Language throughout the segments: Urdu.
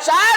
4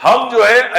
ہم جو ہے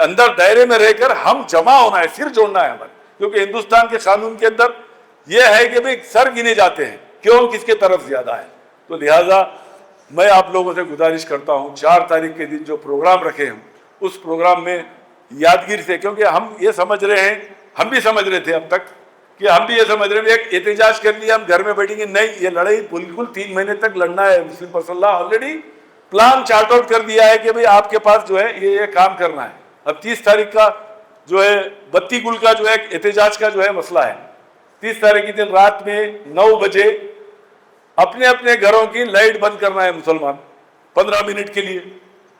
اندر دائرے میں رہ کر ہم جمع ہونا ہے, سر جوڑنا ہے ہمارے, کیونکہ ہندوستان کے قانون کے اندر یہ ہے کہ بھئی سر گنے جاتے ہیں کیوں کس کے طرف زیادہ ہے. تو لہٰذا میں آپ لوگوں سے گزارش کرتا ہوں 4 تاریخ کے دن جو پروگرام رکھے ہم اس پروگرام میں یادگیر سے, کیونکہ ہم یہ سمجھ رہے ہیں, ہم بھی سمجھ رہے تھے اب تک کہ ہم بھی یہ سمجھ رہے ہیں ایک احتجاج کر لیا ہم گھر میں بیٹھیں گے, نہیں, یہ لڑائی بالکل 3 مہینے تک لڑنا ہے. مسلم پرسنل لا آلریڈی پلان چارٹ آؤٹ کر دیا ہے کہ بھئی آپ کے پاس جو ہے یہ کام کرنا ہے. اب 30 تاریخ کا جو ہے بتی گل کا جو ہے احتجاج کا جو ہے مسئلہ ہے, 30 تاریخ کی دن رات میں 9 بجے اپنے اپنے گھروں کی لائٹ بند کرنا ہے مسلمان 15 منٹ کے لیے.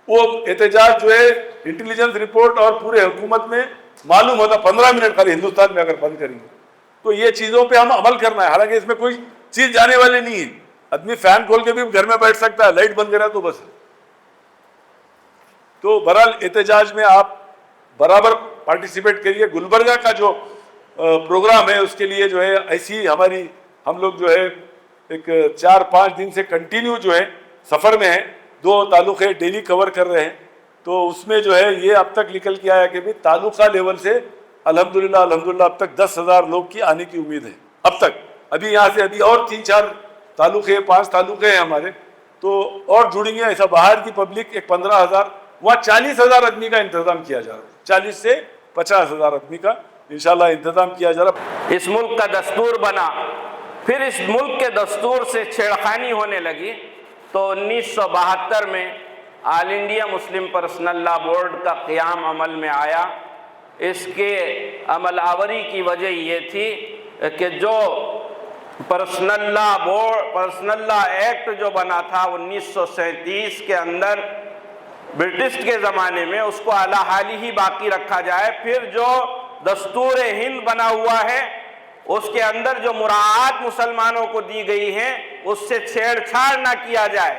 وہ احتجاج جو ہے انٹیلیجنس رپورٹ اور پورے حکومت میں معلوم ہوتا 15 منٹ خالی ہندوستان میں اگر بند کریں گے تو یہ چیزوں پہ ہم عمل کرنا ہے. حالانکہ اس میں کوئی چیز جانے والی نہیں ہے, آدمی فین کھول کے بھی گھر میں بیٹھ سکتا ہے, لائٹ بند کرا تو بس. تو بہرحال احتجاج میں آپ برابر پارٹیسپیٹ کریے. گلبرگہ کا جو پروگرام ہے اس کے لیے جو ہے ایسی ہماری ہم لوگ جو ہے ایک 4-5 دن سے کنٹینیو جو ہے سفر میں ہیں, 2 تعلقے ڈیلی کور کر رہے ہیں. تو اس میں جو ہے یہ اب تک نکل کے آیا کہ بھی تعلقہ لیول سے الحمدللہ اب تک 10,000 لوگ کی آنے کی امید ہے. اب تک ابھی یہاں سے ابھی اور 3-4 تعلقے 5 تعلقے ہیں ہمارے, تو اور جڑیں گے. ایسا باہر کی پبلک ایک 15,000, وہاں 40,000 آدمی کا انتظام کیا جا رہا ہے, 40 سے 50,000 آدمی کا انشاءاللہ انتظام کیا جا رہا. اس ملک کا دستور بنا, پھر اس ملک کے دستور سے چھیڑخانی ہونے لگی, تو 1972 میں آل انڈیا مسلم پرسنل لا بورڈ کا قیام عمل میں آیا. اس کے عمل آوری کی وجہ یہ تھی کہ جو پرسنل لا ایکٹ جو بنا تھا 1937 کے اندر برٹش کے زمانے میں, اس کو اعلیٰ حالی ہی باقی رکھا جائے. پھر جو دستور ہند بنا ہوا ہے اس کے اندر جو مراعات مسلمانوں کو دی گئی ہیں اس سے چھیڑ چھاڑ نہ کیا جائے.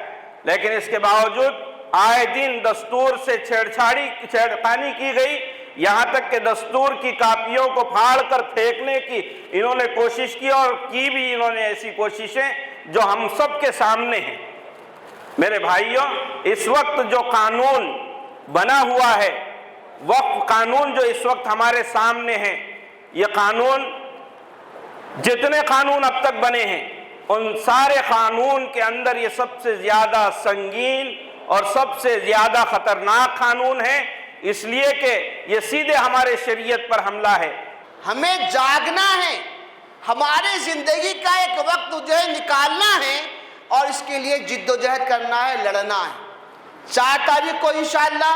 لیکن اس کے باوجود آئے دن دستور سے چھیڑخانی کی گئی, یہاں تک کہ دستور کی کاپیوں کو پھاڑ کر پھینکنے کی انہوں نے کوشش کی, اور کی بھی انہوں نے ایسی کوششیں جو ہم سب کے سامنے ہیں. میرے بھائیوں, اس وقت جو قانون بنا ہوا ہے, وقف قانون جو اس وقت ہمارے سامنے ہے, یہ قانون جتنے قانون اب تک بنے ہیں ان سارے قانون کے اندر یہ سب سے زیادہ سنگین اور سب سے زیادہ خطرناک قانون ہے, اس لیے کہ یہ سیدھے ہمارے شریعت پر حملہ ہے. ہمیں جاگنا ہے, ہمارے زندگی کا ایک وقت جو ہے نکالنا ہے, اور اس کے لیے جد و جہد کرنا ہے, لڑنا ہے. 4 تاریخ کو انشاءاللہ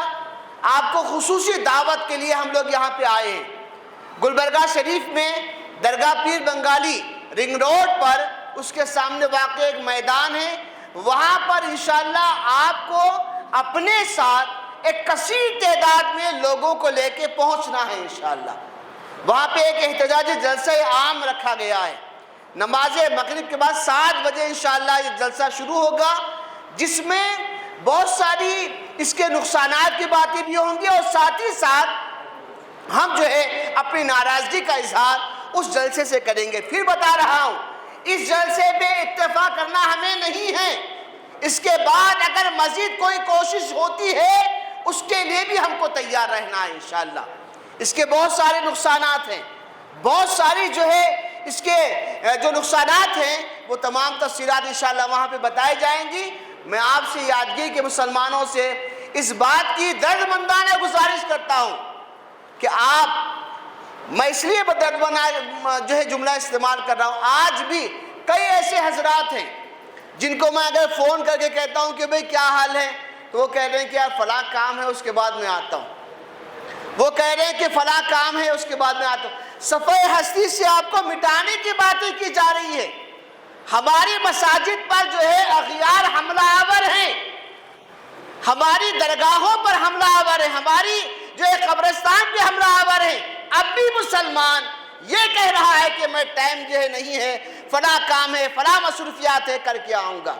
آپ کو خصوصی دعوت کے لیے ہم لوگ یہاں پہ آئے ہیں. گلبرگہ شریف میں درگاہ پیر بنگالی رنگ روڈ پر اس کے سامنے واقع ایک میدان ہے, وہاں پر انشاءاللہ آپ کو اپنے ساتھ ایک کثیر تعداد میں لوگوں کو لے کے پہنچنا ہے انشاءاللہ. وہاں پہ ایک احتجاجی جلسہ عام رکھا گیا ہے. نماز مغرب کے بعد 7 بجے انشاءاللہ یہ جلسہ شروع ہوگا, جس میں بہت ساری اس کے نقصانات کی باتیں بھی ہوں گی, اور ساتھ ہی ساتھ ہم جو ہے اپنی ناراضگی کا اظہار اس جلسے سے کریں گے. پھر بتا رہا ہوں, اس جلسے پہ اتفاق کرنا ہمیں نہیں ہے. اس کے بعد اگر مزید کوئی کوشش ہوتی ہے اس کے لیے بھی ہم کو تیار رہنا ہے انشاءاللہ. اس کے بہت سارے نقصانات ہیں, بہت ساری جو ہے اس کے جو نقصانات ہیں وہ تمام تفصیلات انشاءاللہ وہاں پہ بتائی جائیں گی. میں آپ سے یادگیری کے مسلمانوں سے اس بات کی درد مندانہ گزارش کرتا ہوں کہ آپ, میں اس لیے درد مندانہ جو ہے جملہ استعمال کر رہا ہوں, آج بھی کئی ایسے حضرات ہیں جن کو میں اگر فون کر کے کہتا ہوں کہ بھئی کیا حال ہے, تو وہ کہہ رہے ہیں کہ یار فلاں کام ہے اس کے بعد میں آتا ہوں, وہ کہہ رہے ہیں کہ فلاں کام ہے اس کے بعد میں آتا ہوں. صفحہ ہستی سے آپ کو مٹانے کی باتیں کی جا رہی ہے. ہماری مساجد پر جو ہے اغیار حملہ آور ہیں, ہماری درگاہوں پر حملہ آور ہیں, ہماری جو ہے قبرستان پہ حملہ آور ہیں. اب بھی مسلمان یہ کہہ رہا ہے کہ میں ٹائم جو ہے نہیں ہے, فلاں کام ہے, فلاں مصروفیات ہے, کر کے آؤں گا.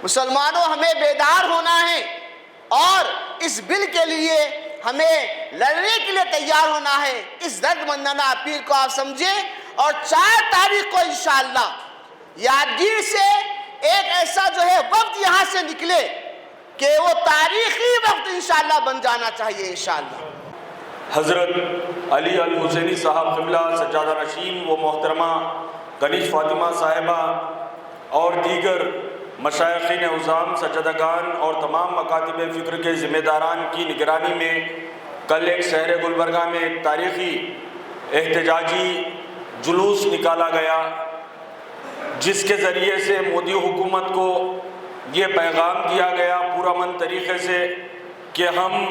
مسلمانوں, ہمیں بیدار ہونا ہے, اور اس بل کے لیے ہمیں لڑنے کے لیے تیار ہونا ہے. اس درد مندانہ اپیل کو آپ سمجھیں, اور 4 تاریخ کو انشاءاللہ یادگیر سے ایک ایسا جو ہے وقت یہاں سے نکلے کہ وہ تاریخی وقت انشاءاللہ بن جانا چاہیے انشاءاللہ۔ حضرت علی الحسینی صاحب قبلہ سجادہ نشین و محترمہ کنیز فاطمہ صاحبہ اور دیگر مشائخین عظام، سجدگان اور تمام مکاتب فکر کے ذمہ داران کی نگرانی میں کل ایک شہر گلبرگہ میں ایک تاریخی احتجاجی جلوس نکالا گیا، جس کے ذریعے سے مودی حکومت کو یہ پیغام دیا گیا پرامن طریقے سے کہ ہم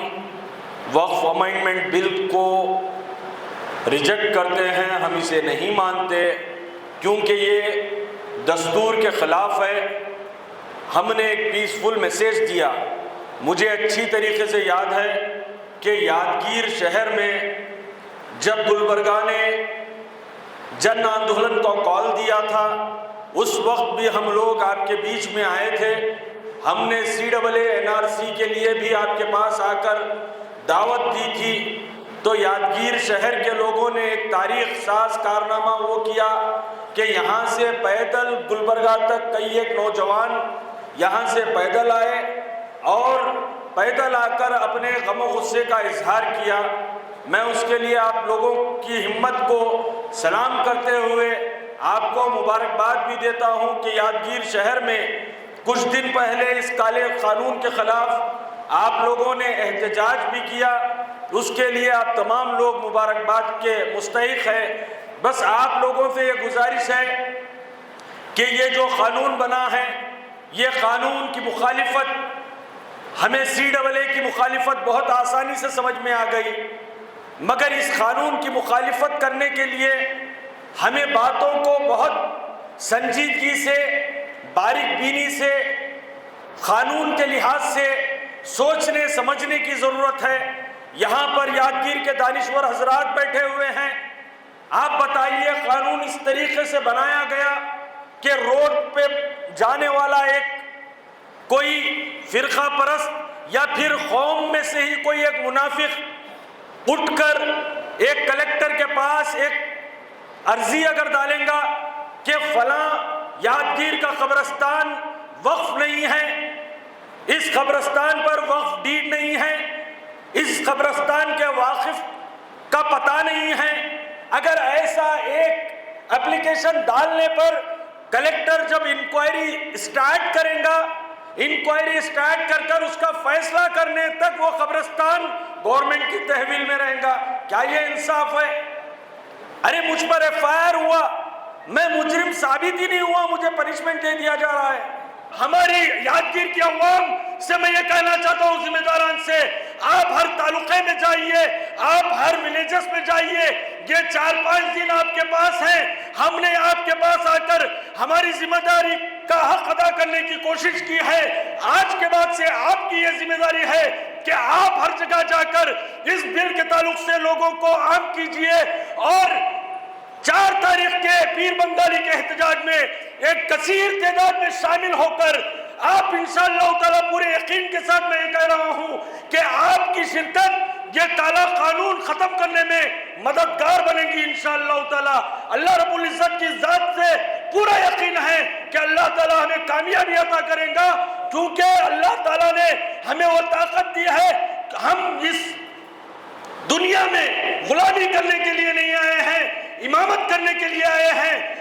وقف امینڈمنٹ بل کو ریجیکٹ کرتے ہیں، ہم اسے نہیں مانتے کیونکہ یہ دستور کے خلاف ہے۔ ہم نے ایک پیسفل میسیج دیا۔ مجھے اچھی طریقے سے یاد ہے کہ یادگیر شہر میں جب گلبرگہ نے جن آندولن کو کال دیا تھا، اس وقت بھی ہم لوگ آپ کے بیچ میں آئے تھے۔ ہم نے CAA کے لیے بھی آپ کے پاس آ کر دعوت دی تھی۔ تو یادگیر شہر کے لوگوں نے ایک تاریخ ساز کارنامہ وہ کیا کہ یہاں سے پیدل گلبرگہ تک کئی ایک نوجوان یہاں سے پیدل آئے اور پیدل آ کر اپنے غم و غصے کا اظہار کیا۔ میں اس کے لیے آپ لوگوں کی ہمت کو سلام کرتے ہوئے آپ کو مبارکباد بھی دیتا ہوں کہ یادگیر شہر میں کچھ دن پہلے اس کالے قانون کے خلاف آپ لوگوں نے احتجاج بھی کیا، اس کے لیے آپ تمام لوگ مبارکباد کے مستحق ہیں۔ بس آپ لوگوں سے یہ گزارش ہے کہ یہ جو قانون بنا ہے، یہ قانون کی مخالفت ہمیں CAA کی مخالفت بہت آسانی سے سمجھ میں آ گئی، مگر اس قانون کی مخالفت کرنے کے لیے ہمیں باتوں کو بہت سنجیدگی سے، باریک بینی سے، قانون کے لحاظ سے سوچنے سمجھنے کی ضرورت ہے۔ یہاں پر یادگیر کے دانشور حضرات بیٹھے ہوئے ہیں، آپ بتائیے قانون اس طریقے سے بنایا گیا کہ روڈ پہ جانے والا ایک کوئی فرقہ پرست یا پھر قوم میں سے ہی کوئی ایک منافق اٹھ کر ایک کلیکٹر کے پاس ایک عرضی اگر ڈالیں گا کہ فلاں یادگیر کا قبرستان وقف نہیں ہے، اس قبرستان پر وقف ڈیڈ نہیں ہے، اس قبرستان کے واقف کا پتہ نہیں ہے، اگر ایسا ایک اپلیکیشن ڈالنے پر کلیکٹر جب انکوائری سٹارٹ کرے گا، انکوائری سٹارٹ کر کر اس کا فیصلہ کرنے تک وہ قبرستان گورنمنٹ کی تحویل میں رہے گا، کیا یہ انصاف ہے؟ ارے مجھ پر FIR ہوا، میں مجرم ثابت ہی نہیں ہوا، مجھے پنشمنٹ دے دیا جا رہا ہے۔ ہماری یادگیر کی عوام سے میں یہ کہنا چاہتا ہوں، ذمہ داران سے، آپ ہر تعلقے میں جائیے، آپ ہر ولیجز میں جائیے، یہ 4-5 دن آپ کے پاس ہیں، ہم نے آپ کے پاس آ کر ہماری ذمہ داری کا حق ادا کرنے کی کوشش کی ہے۔ آج کے بعد سے آپ کی یہ ذمہ داری ہے کہ آپ ہر جگہ جا کر اس بل کے تعلق سے لوگوں کو عام کیجئے اور 4 تاریخ کے پیر بنگالی کے احتجاج میں ایک کثیر تعداد میں شامل ہو کر آپ انشاءاللہ تعالیٰ پورے یقین کے ساتھ میں یہ کہہ رہا ہوں کہ آپ کی شرکت یہ کالا قانون ختم کرنے میں مددگار بنے گی انشاءاللہ تعالیٰ۔ اللہ رب العزت کی ذات سے پورا یقین ہے کہ اللہ تعالیٰ ہمیں کامیابی عطا کرے گا، کیونکہ اللہ تعالیٰ نے ہمیں وہ طاقت دی ہے کہ ہم اس دنیا میں غلامی کرنے کے لیے نہیں آئے ہیں، امامت کرنے کے لیے آئے ہیں۔